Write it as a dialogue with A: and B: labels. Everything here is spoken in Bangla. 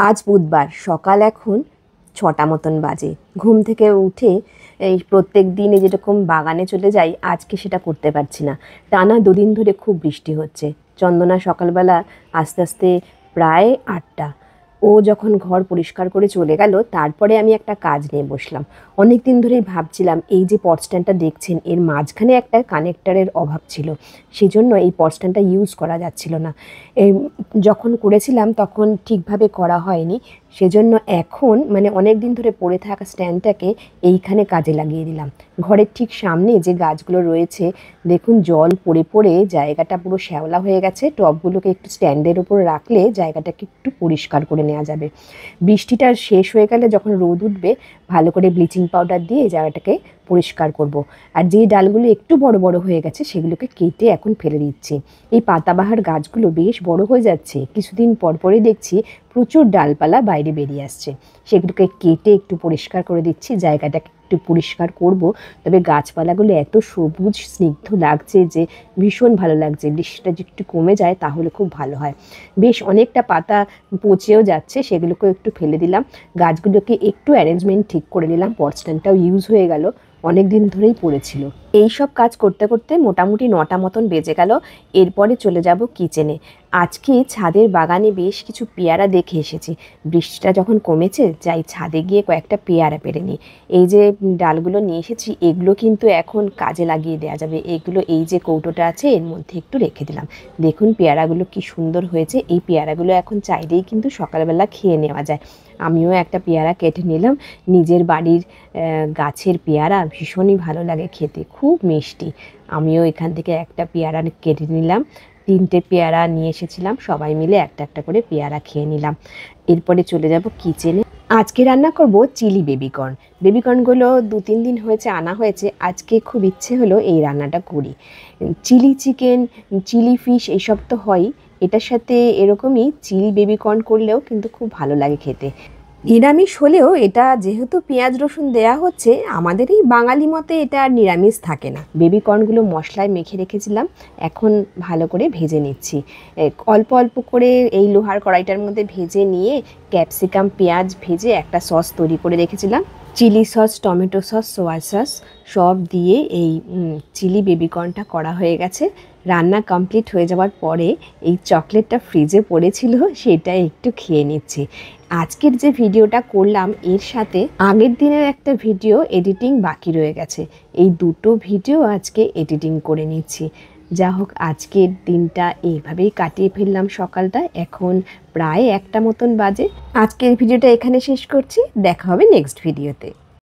A: আজ বুধবার সকাল এখন ৬টা মতন বাজে। ঘুম থেকে উঠে এই প্রত্যেক দিন যেরকম বাগানে চলে যাই, আজকে সেটা করতে পারছি না। টানা দুদিন ধরে খুব বৃষ্টি হচ্ছে। চন্দনা সকালবেলা আস্তে আস্তে প্রায় ৮টা, ও যখন ঘর পরিষ্কার করে চলে গেল, তারপরে আমি একটা কাজ নিয়ে বসলাম। অনেক দিন ধরেই ভাবছিলাম, এই যে পট স্ট্যান্ডটা দেখছেন, এর মাঝখানে একটা কানেক্টরের অভাব ছিল, সেজন্য এই পট স্ট্যান্ডটা ইউজ করা যাচ্ছিল না। যখন করেছিলাম তখন ঠিকভাবে করা হয়নি, সেজন্য এখন অনেক দিন ধরে পড়ে থাকা স্ট্যান্ডটাকে এইখানে কাজে লাগিয়ে দিলাম। ঘরের ঠিক সামনে যে গাছগুলো রয়েছে, দেখুন জল পড়ে পড়ে জায়গাটা পুরো শ্যাওলা হয়ে গেছে। টবগুলোকে একটু স্ট্যান্ডের উপর রাখলে জায়গাটাকে একটু পরিষ্কার করে নেওয়া যাবে। বৃষ্টিটা শেষ হয়ে গেলে যখন রোদ উঠবে, ভালো করে ব্লিচিং পাউডার দিয়ে জায়গাটাকে পরিষ্কার করব। আর যে ডালগুলো একটু বড় বড় হয়ে গেছে, সেগুলোকে কেটে এখন ফেলে দিচ্ছি। এই পাতাবাহার গাছগুলো বেশ বড় হয়ে যাচ্ছে, কিছুদিন পর পরই দেখছি প্রচুর ডালপালা বাইরে বেরিয়ে আসছে। সেগুলোকে কেটে একটু পরিষ্কার করে দিচ্ছি, জায়গাটাকে একটু পরিষ্কার করব। তবে গাছপালাগুলো এত সবুজ স্নিগ্ধ লাগছে যে ভীষণ ভালো লাগছে। বৃষ্টিটা যদি একটু কমে যায় তাহলে খুব ভালো হয়। বেশ অনেকটা পাতা পচেও যাচ্ছে, সেগুলোকেও একটু ফেলে দিলাম। গাছগুলোকে একটু অ্যারেঞ্জমেন্ট ঠিক করে নিলাম। পট স্ট্যান্ডটাও ইউজ হয়ে গেল, অনেক দিন ধরেই পড়েছিল। এই সব কাজ করতে করতে মোটামুটি ৯টা মতন বেজে গেল। এরপরে চলে যাব কিচেনে। আজকে ছাদের বাগানে বেশ কিছু পেয়ারা দেখে এসেছি। বৃষ্টিটা যখন কমেছে, যাই ছাদে গিয়ে কয়েকটা পেয়ারা পেড়ে নিই। এই যে ডালগুলো নিয়ে এসেছি, এগুলো কিন্তু এখন কাজে লাগিয়ে দেওয়া যাবে। এগুলো এই যে কৌটোটা আছে, এর মধ্যে একটু রেখে দিলাম। দেখুন পেয়ারাগুলো কি সুন্দর হয়েছে। এই পেয়ারাগুলো এখন চাইলেই কিন্তু সকালবেলা খেয়ে নেওয়া যায়। আমিও একটা পেয়ারা কেটে নিলাম। নিজের বাড়ির গাছের পেয়ারা ভীষণই ভালো লাগে খেতে, খুব মিষ্টি। আমিও এখান থেকে একটা পেয়ারা কেটে নিলাম। 3টে পেয়ারা নিয়ে এসেছিলাম, সবাই মিলে একটা একটা করে পেয়ারা খেয়ে নিলাম। এরপরে চলে যাব কিচেনে। আজকে রান্না করব চিলি বেবিকর্ন। বেবিকর্নগুলো 2-3 দিন হয়েছে আনা হয়েছে, আজকে খুব ইচ্ছে হলো এই রান্নাটা করি। চিলি চিকেন, চিলি ফিশ এইসব তো হয়ই, এটার সাথে এরকমই চিলি বেবিকর্ন করলেও কিন্তু খুব ভালো লাগে খেতে। নিরামিষ হলেও এটা যেহেতু পেঁয়াজ রসুন দেয়া হচ্ছে, আমাদের এই বাঙালি মতে এটা আর নিরামিষ থাকে না। বেবিকর্নগুলো মশলায় মেখে রেখেছিলাম, এখন ভালো করে ভেজে নিচ্ছি। অল্প অল্প করে এই লোহার কড়াইটার মধ্যে ভেজে নিয়ে ক্যাপসিকাম পেঁয়াজ ভেজে একটা সস তৈরি করে রেখেছিলাম। Chilli sauce, tomato sauce, soya sauce সব দিয়ে এই চিলি বেবিকর্নটা করা হয়ে গেছে। রান্না কমপ্লিট হয়ে যাওয়ার পরে এই চকলেটটা ফ্রিজে পড়েছিল, সেটা একটু খেয়ে নিচ্ছি। আজকের যে ভিডিওটা করলাম, এর সাথে আগের দিনের একটা ভিডিও এডিটিং বাকি রয়ে গেছে। এই দুটো ভিডিও আজকে এডিটিং করে নিচ্ছি। যা হোক, আজকের দিনটা এইভাবেই কাটিয়ে ফেললাম। সকালটা এখন প্রায় 1টা মতন বাজে। আজকের ভিডিওটা এখানে শেষ করছি, দেখা হবে নেক্সট ভিডিওতে।